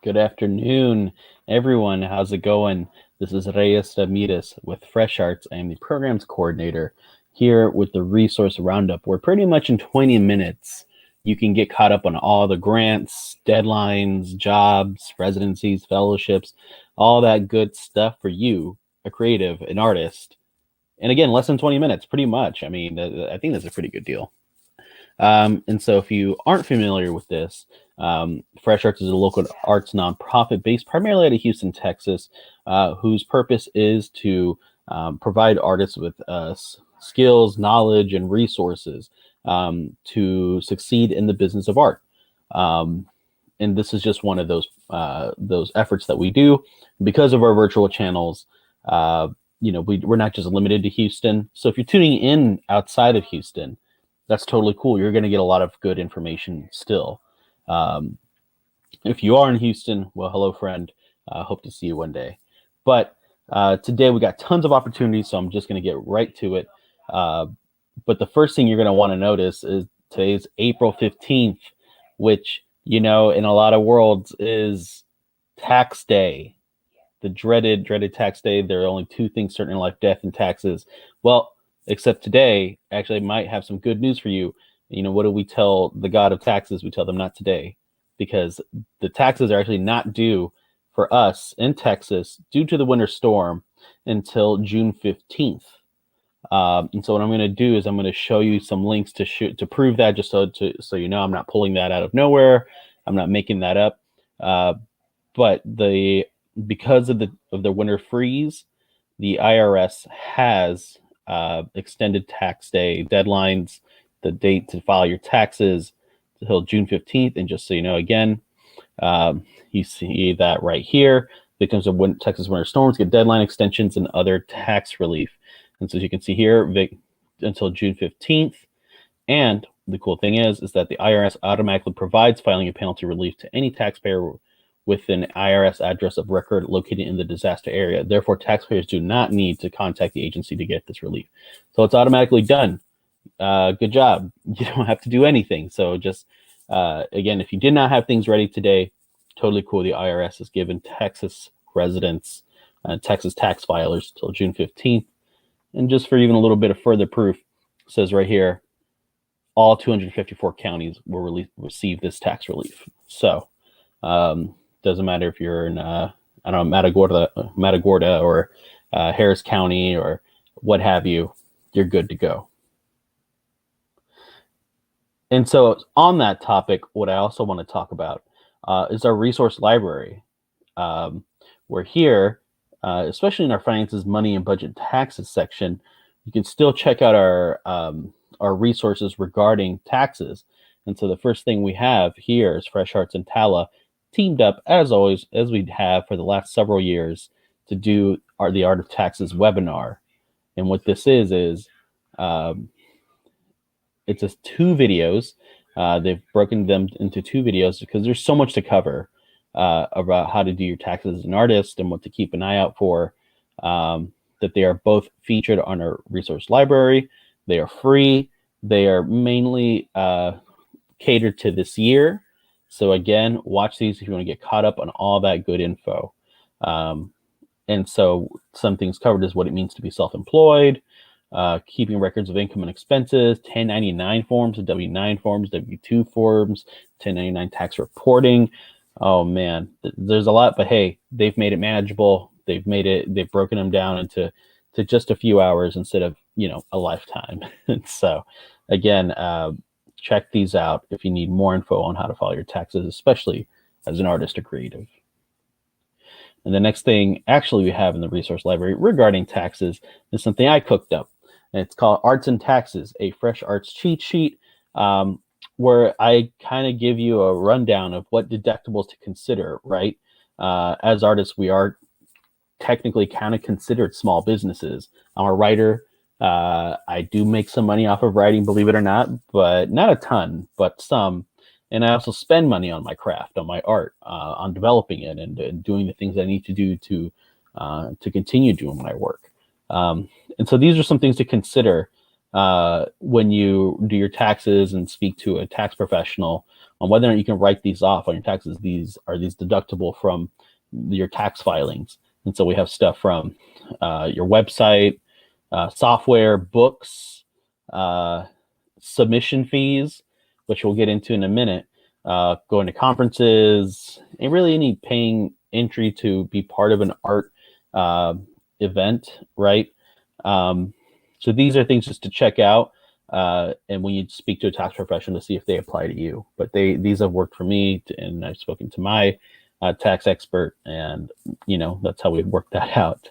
Good afternoon, everyone. How's it going? This is Reyes Ramirez with Fresh Arts. I am the programs coordinator here with the Resource Roundup, where pretty much in 20 minutes, you can get caught up on all the grants, deadlines, jobs, residencies, fellowships, all that good stuff for you, a creative, an artist. And again, less than 20 minutes, pretty much. I mean, I think that's a pretty good deal. And so if you aren't familiar with this, Fresh Arts is a local arts nonprofit based primarily out of Houston, Texas, whose purpose is to provide artists with skills, knowledge, and resources to succeed in the business of art. And this is just one of those efforts that we do because of our virtual channels. We're not just limited to Houston. So if you're tuning in outside of Houston, that's totally cool. You're going to get a lot of good information still. If you are in Houston, well, hello, friend. Hope to see you one day. But today we got tons of opportunities, so I'm just going to get right to it. But the first thing you're going to want to notice is today's April 15th, which, in a lot of worlds is tax day. The dreaded tax day. There are only two things certain in life, death and taxes. Well, except today, actually, I might have some good news for you. What do we tell the god of taxes? We tell them not today, because the taxes are actually not due for us in Texas due to the winter storm until June 15th. And so what I'm going to do is I'm going to show you some links to prove that, just so I'm not pulling that out of nowhere. I'm not making that up. But because of the winter freeze, the IRS has extended tax day deadlines, the date to file your taxes until June 15th. And just so you know, again, you see that right here. Victims of Texas winter storms get deadline extensions and other tax relief. And so as you can see here, until June 15th. And the cool thing is that the IRS automatically provides filing a penalty relief to any taxpayer with an IRS address of record located in the disaster area. Therefore, taxpayers do not need to contact the agency to get this relief. So it's automatically done. Good job. You don't have to do anything. So just, again, if you did not have things ready today, totally cool. The IRS has given Texas residents, Texas tax filers till June 15th. And just for even a little bit of further proof, it says right here, all 254 counties will receive this tax relief. So, doesn't matter if you're in, Matagorda or Harris County or what have you, you're good to go. And so on that topic, what I also want to talk about is our resource library. We're here, especially in our finances, money, and budget taxes section. You can still check out our resources regarding taxes. And so the first thing we have here is Fresh Arts and Tala teamed up, as always, as we have for the last several years, to do the Art of Taxes webinar. And what this is it's just two videos. They've broken them into two videos because there's so much to cover about how to do your taxes as an artist and what to keep an eye out for, that they are both featured on our resource library. They are free. They are mainly catered to this year. So again, watch these if you want to get caught up on all that good info. And so some things covered is what it means to be self-employed, keeping records of income and expenses, 1099 forms, W-9 forms, W-2 forms, 1099 tax reporting. Oh man, there's a lot, but hey, they've made it manageable. They've broken them down into just a few hours instead of, a lifetime. So again, check these out if you need more info on how to file your taxes, especially as an artist or creative. And the next thing actually we have in the resource library regarding taxes is something I cooked up. And it's called Arts and Taxes, a Fresh Arts cheat sheet, where I kind of give you a rundown of what deductibles to consider, right? As artists, we are technically kind of considered small businesses. I'm a writer. I do make some money off of writing, believe it or not, but not a ton, but some. And I also spend money on my craft, on my art, on developing it and doing the things I need to do to continue doing my work. And so these are some things to consider when you do your taxes and speak to a tax professional on whether or not you can write these off on your taxes. These deductible from your tax filings? And so we have stuff from your website, software, books, submission fees, which we'll get into in a minute, going to conferences, and really any paying entry to be part of an art event, right? So these are things just to check out, and when you speak to a tax professional to see if they apply to you. But these have worked for me, and I've spoken to my tax expert, and that's how we work that out.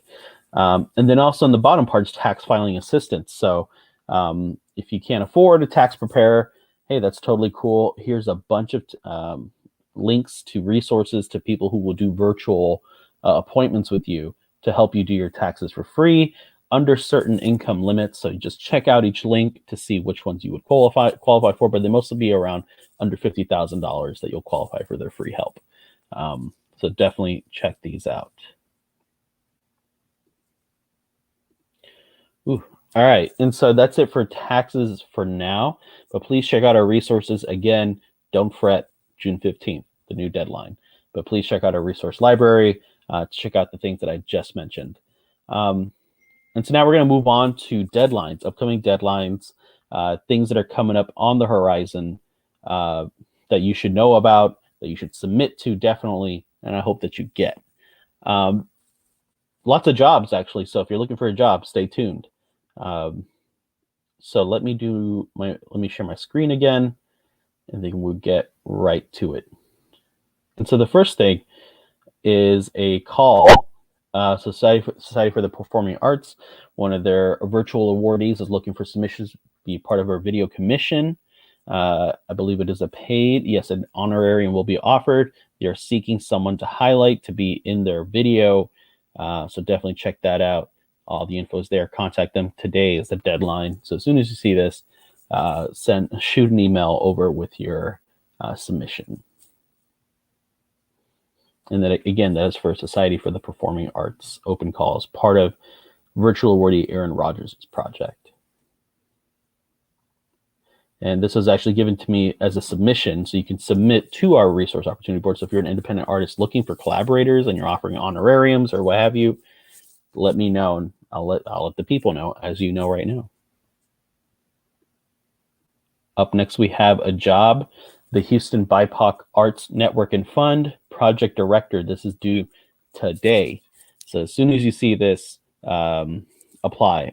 And then also in the bottom part is tax filing assistance. So if you can't afford a tax preparer, hey, that's totally cool. Here's a bunch of links to resources to people who will do virtual appointments with you to help you do your taxes for free under certain income limits. So you just check out each link to see which ones you would qualify for, but they mostly be around under $50,000 that you'll qualify for their free help. So definitely check these out. Ooh. All right, and so that's it for taxes for now, but please check out our resources. Again, don't fret, June 15th, the new deadline, but please check out our resource library, check out the things that I just mentioned. And so now we're going to move on to deadlines, upcoming deadlines, things that are coming up on the horizon that you should know about, that you should submit to definitely, and I hope that you get. Lots of jobs, actually, so if you're looking for a job, stay tuned. So let me share my screen again, and then we'll get right to it. And so the first thing is a call. Society for the Performing Arts, one of their virtual awardees, is looking for submissions to be part of our video commission. I believe it is a paid, yes, an honorarium will be offered. They are seeking someone to highlight to be in their video. So definitely check that out. All the info is there. Contact them. Today is the deadline. So as soon as you see this, shoot an email over with your submission. And that, again, that is for Society for the Performing Arts open calls, part of virtual awardee Aaron Rogers' project. And this was actually given to me as a submission, so you can submit to our resource opportunity board. So if you're an independent artist looking for collaborators and you're offering honorariums or what have you, let me know, and I'll let the people know, as you know right now. Up next, we have a job, the Houston BIPOC Arts Network and Fund project director. This is due today. So as soon as you see this, apply.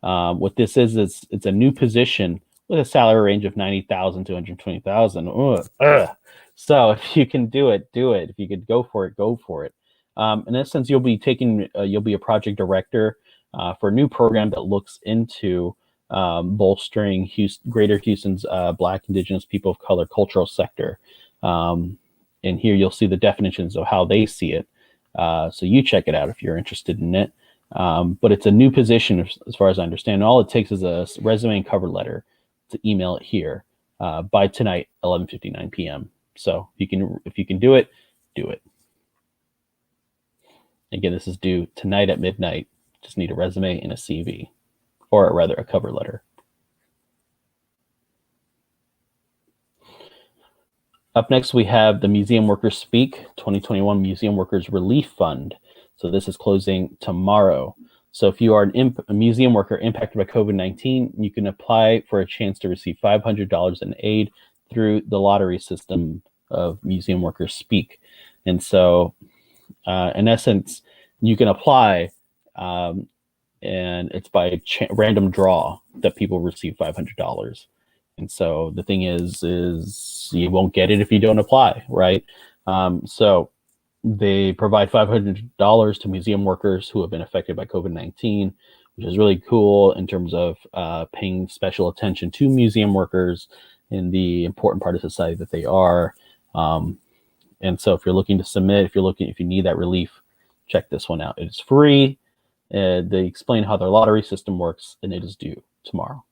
What this is it's a new position with a salary range of $90,000 to $120,000. So if you can do it, do it. If you could go for it, go for it. In essence, you'll be a project director for a new program that looks into bolstering Greater Houston's Black, Indigenous, people of color cultural sector. And here you'll see the definitions of how they see it. So you check it out if you're interested in it. But it's a new position as far as I understand. All it takes is a resume and cover letter to email it here by tonight, 11:59 p.m. So if you can do it, do it. Again, this is due tonight at midnight. Just need a resume and a CV, or rather a cover letter. Up next, we have the Museum Workers Speak 2021 Museum Workers Relief Fund. So this is closing tomorrow. So if you are a museum worker impacted by COVID-19, you can apply for a chance to receive $500 in aid through the lottery system of Museum Workers Speak. And so in essence, you can apply and it's by random draw that people receive $500. And so the thing is you won't get it if you don't apply, right? So they provide $500 to museum workers who have been affected by COVID-19, which is really cool in terms of paying special attention to museum workers in the important part of society that they are. And so if you're looking to submit, if you need that relief, check this one out. It is free. They explain how their lottery system works, and it is due tomorrow.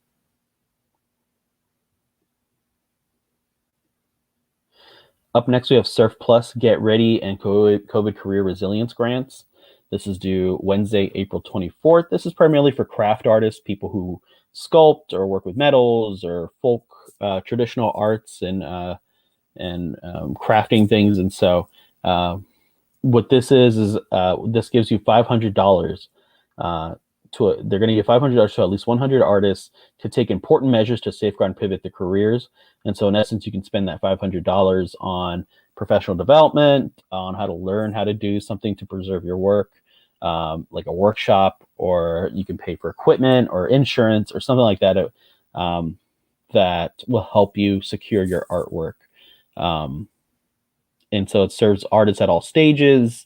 Up next, we have Surf Plus Get Ready and COVID Career Resilience Grants. This is due Wednesday, April 24th. This is primarily for craft artists, people who sculpt or work with metals or folk traditional arts and crafting things. And so what this is this gives you $500 they're going to give $500 to at least 100 artists to take important measures to safeguard and pivot their careers. And so in essence, you can spend that $500 on professional development, on how to learn how to do something to preserve your work, like a workshop, or you can pay for equipment or insurance or something like that that will help you secure your artwork. And so it serves artists at all stages.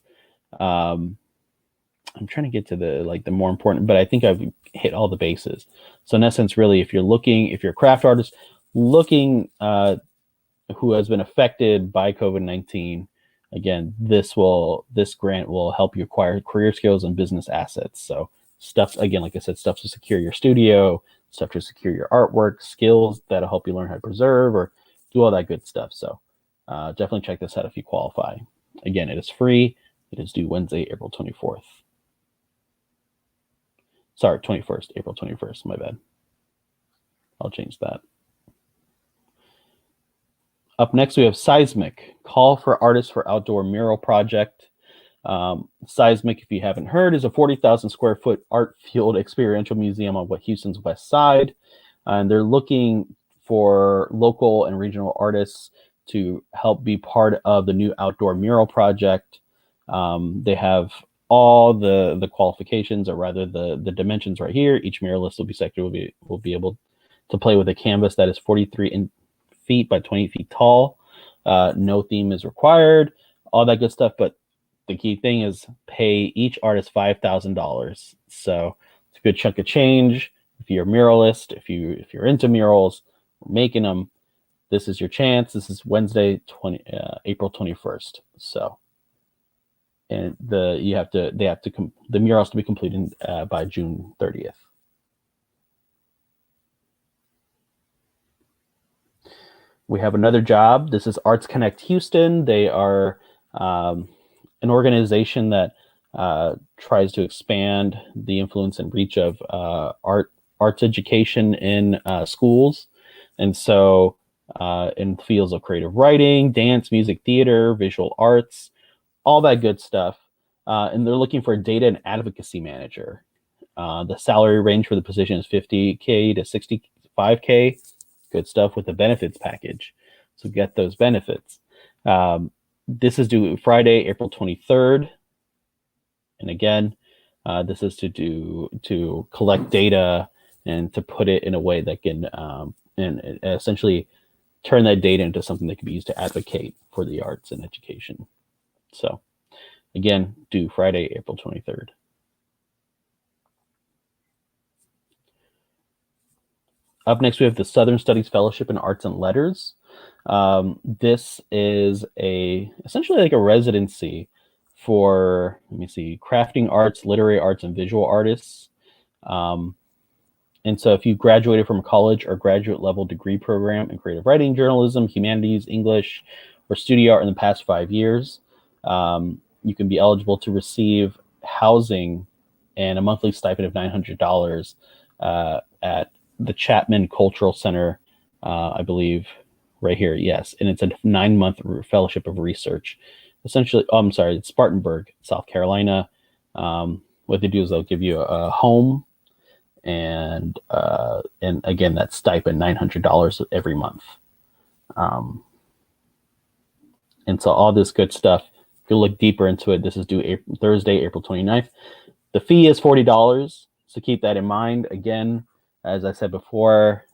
I'm trying to get to the more important, but I think I've hit all the bases. So in essence, really, if you're a craft artist looking who has been affected by COVID-19, again, this grant will help you acquire career skills and business assets. So stuff, again, like I said, stuff to secure your studio, stuff to secure your artwork, skills that'll help you learn how to preserve or do all that good stuff. So definitely check this out if you qualify. Again, it is free. It is due Wednesday, April 24th. Sorry, 21st, April 21st, my bad. I'll change that. Up next, we have Seismic, Call for Artists for Outdoor Mural Project. Seismic, if you haven't heard, is a 40,000 square foot art-fueled experiential museum on Houston's west side. And they're looking for local and regional artists to help be part of the new outdoor mural project. They have all the qualifications, or rather the dimensions right here. Each muralist will be able to play with a canvas that is 43 feet by 20 feet tall. No theme is required, all that good stuff. But the key thing is pay each artist $5,000. So it's a good chunk of change. If you're a muralist, if you're into murals, making them, this is your chance. This is Wednesday, April 21st. So, and the murals to be completed by June 30th. We have another job. This is Arts Connect Houston. They are an organization that tries to expand the influence and reach of arts education in schools. And so in fields of creative writing, dance, music, theater, visual arts, all that good stuff. And they're looking for a data and advocacy manager. The salary range for the position is $50K to $65K. Good stuff with the benefits package. So get those benefits. This is due Friday, April 23rd. And again, this is to collect data and to put it in a way that can and essentially turn that data into something that can be used to advocate for the arts and education. So again, due Friday, April 23rd. Up next, we have the Southern Studies Fellowship in Arts and Letters. This is essentially like a residency for, crafting arts, literary arts, and visual artists. And so if you graduated from a college or graduate level degree program in creative writing, journalism, humanities, English, or studio art in the past 5 years, you can be eligible to receive housing and a monthly stipend of $900 at the Chapman Cultural Center, I believe, right here. Yes, and it's a 9-month fellowship of research. Essentially, it's Spartanburg, South Carolina. What they do is they'll give you a home, and again, that stipend $900 every month. And so all this good stuff. If you look deeper into it, this is due Thursday, April 29th. The fee is $40, so keep that in mind. Again, as I said before,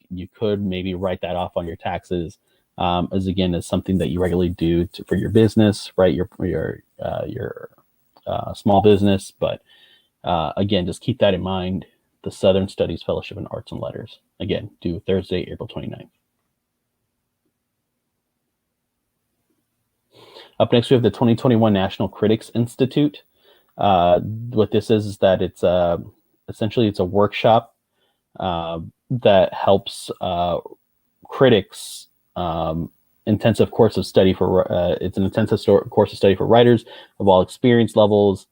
you could maybe write that off on your taxes, as something that you regularly do for your business, right? Your small business. But again, just keep that in mind. The Southern Studies Fellowship in Arts and Letters. Again, due Thursday, April 29th. Up next, we have the 2021 National Critics Institute. What this is that it's essentially it's a workshop that helps critics. Intensive course of study for it's an intensive course of study for writers of all experience levels.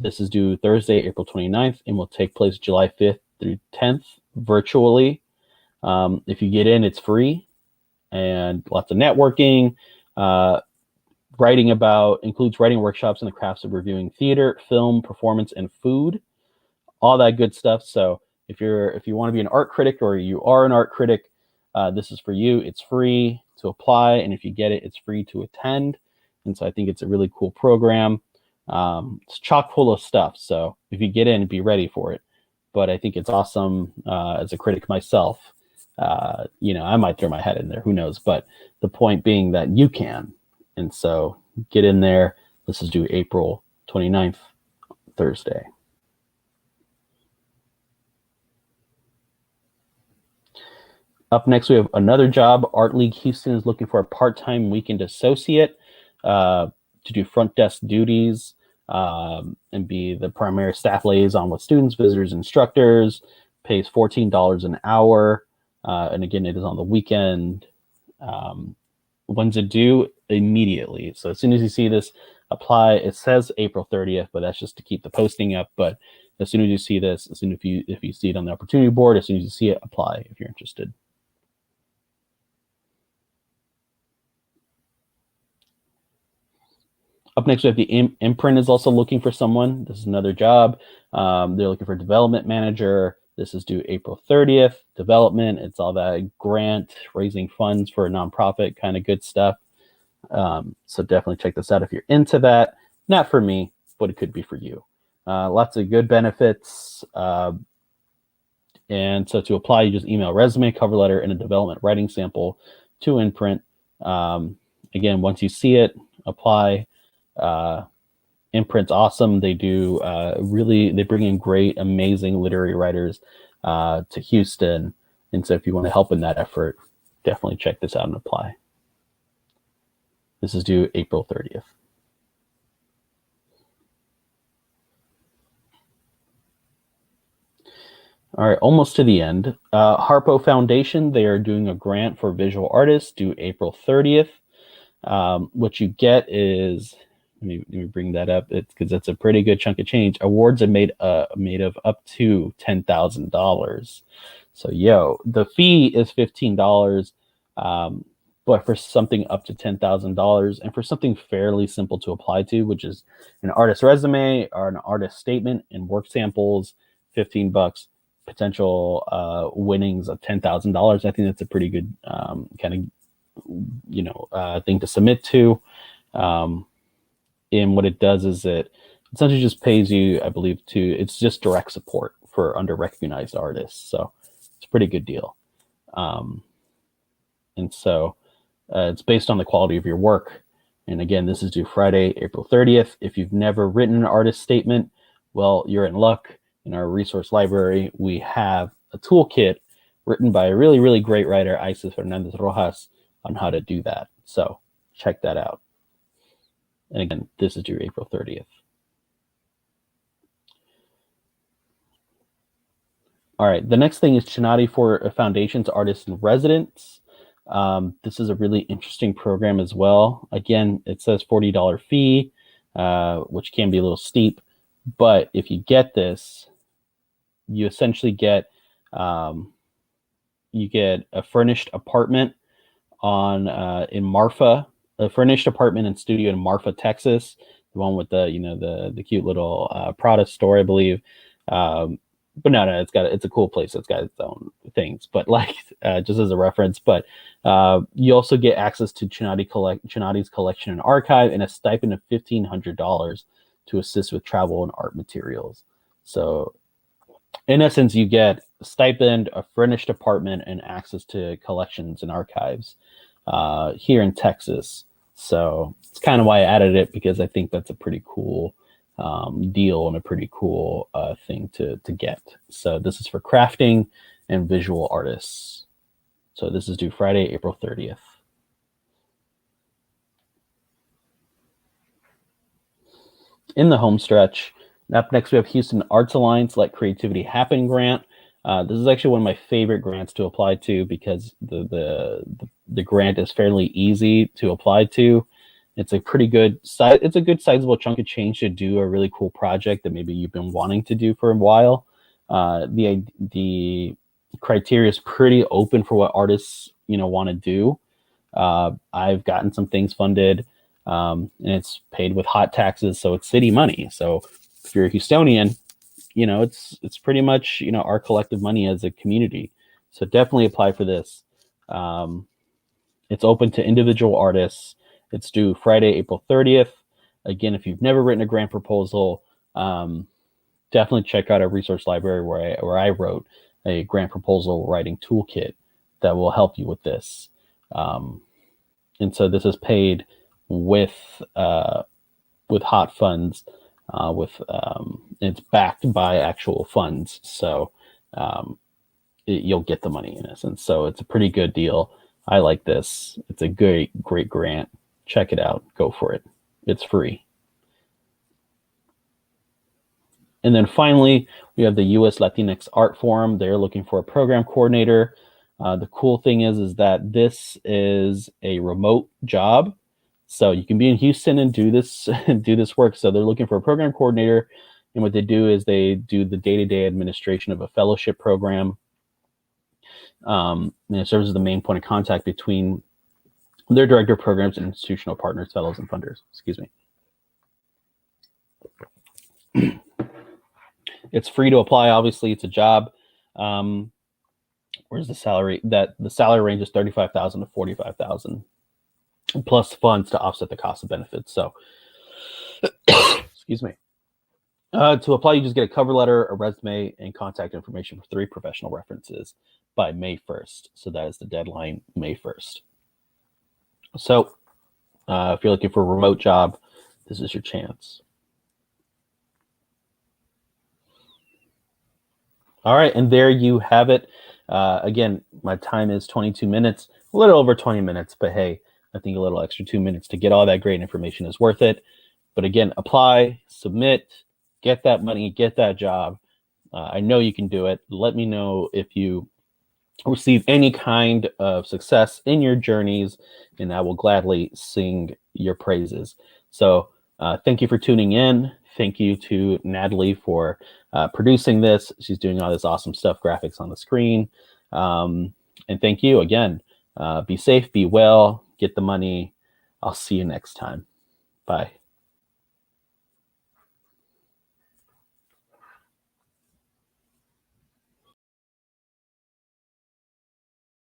This is due Thursday, April 29th, and will take place July 5th through 10th virtually. If you get in, it's free, and lots of networking. Includes writing workshops in the crafts of reviewing theater, film, performance, and food. All that good stuff. So if you want to be an art critic or you are an art critic, this is for you. It's free to apply, and if you get it, it's free to attend. And so I think it's a really cool program. It's chock full of stuff. So if you get in, be ready for it. But I think it's awesome. As a critic myself, I might throw my head in there. Who knows? But the point being that you can. And so get in there. This is due April 29th, Thursday. Up next, we have another job. Art League Houston is looking for a part-time weekend associate to do front desk duties and be the primary staff liaison with students, visitors, instructors. Pays $14 an hour. And again, it is on the weekend. When's it due? Immediately. So as soon as you see this, apply. It says April 30th, but that's just to keep the posting up. But as soon as you see this, if you see it on the opportunity board, as soon as you see it, apply if you're interested. Up next, we have the Imprint is also looking for someone. This is another job. They're looking for a development manager. This is due April 30th. Development, it's all that grant, raising funds for a nonprofit kind of good stuff. So definitely check this out if you're into that. Not for me, but it could be for you. Lots of good benefits. And so to apply, you just email resume, cover letter, and a development writing sample to Imprint. Again, once you see it, apply. Imprint's awesome. They do they bring in great, amazing literary writers to Houston. And so if you want to help in that effort, definitely check this out and apply. This is due April 30th. All right, almost to the end. Harpo Foundation, they are doing a grant for visual artists due April 30th. What you get is, let me bring that up because it's a pretty good chunk of change. Awards are made of up to $10,000. So the fee is $15, but for something up to $10,000 and for something fairly simple to apply to, which is an artist resume or an artist statement and work samples, $15. Potential winnings of $10,000. I think that's a pretty good kind of thing to submit to. And what it does is it essentially just pays you, I believe, it's just direct support for under-recognized artists. So it's a pretty good deal. And so it's based on the quality of your work. And again, this is due Friday, April 30th. If you've never written an artist statement, well, you're in luck. In our resource library, we have a toolkit written by a really, really great writer, Isis Fernandez Rojas, on how to do that. So check that out. And again, this is due April 30th. All right, the next thing is Chinati for Foundation's Artists in Residence. This is a really interesting program as well. Again, it says $40 fee, which can be a little steep. But if you get this, you essentially get a furnished apartment in Marfa, a furnished apartment and studio in Marfa, Texas, the one with the cute little Prada store, I believe. But no, it's a cool place. It's got its own things, but just as a reference. But you also get access to Chinati's collection and archive, and a stipend of $1,500 to assist with travel and art materials. So in essence, you get a stipend, a furnished apartment, and access to collections and archives here in Texas. So it's kind of why I added it, because I think that's a pretty cool deal and a pretty cool thing to get. So this is for crafting and visual artists. So this is due Friday, April 30th. In the home stretch, up next we have Houston Arts Alliance Let Creativity Happen grant. This is actually one of my favorite grants to apply to, because the grant is fairly easy to apply to. It's a pretty good size. It's a good sizable chunk of change to do a really cool project that maybe you've been wanting to do for a while. The criteria is pretty open for what artists want to do. I've gotten some things funded, and it's paid with hot taxes, so it's city money. So if you're a Houstonian, it's pretty much our collective money as a community. So definitely apply for this. It's open to individual artists. It's due Friday, April 30th. Again, if you've never written a grant proposal, definitely check out our resource library where I wrote a grant proposal writing toolkit that will help you with this. And so this is paid with hot funds, it's backed by actual funds. So you'll get the money in essence. So it's a pretty good deal. I like this. It's a great grant. Check it out. Go for it. It's free. And then finally, we have the U.S. Latinx Art Form. They're looking for a program coordinator. The cool thing is that this is a remote job. So you can be in Houston and do this work. So they're looking for a program coordinator. And what they do is they do the day-to-day administration of a fellowship program. And it serves as the main point of contact between their director of programs and institutional partners, fellows, and funders. Excuse me. It's free to apply. Obviously, it's a job. Where's the salary? The salary range is $35,000 to $45,000, plus funds to offset the cost of benefits. So, excuse me. To apply, you just get a cover letter, a resume, and contact information for 3 professional references by May 1st. So that is the deadline, May 1st. So if you're looking for a remote job, this is your chance. All right, and there you have it. Again, my time is 22 minutes, a little over 20 minutes, but hey, I think a little extra 2 minutes to get all that great information is worth it. But again, apply, submit, get that money, get that job. I know you can do it. Let me know if you receive any kind of success in your journeys, and I will gladly sing your praises. So thank you for tuning in. Thank you to Natalie for producing this. She's doing all this awesome stuff, graphics on the screen. And thank you again. Be safe, be well, get the money. I'll see you next time. Bye.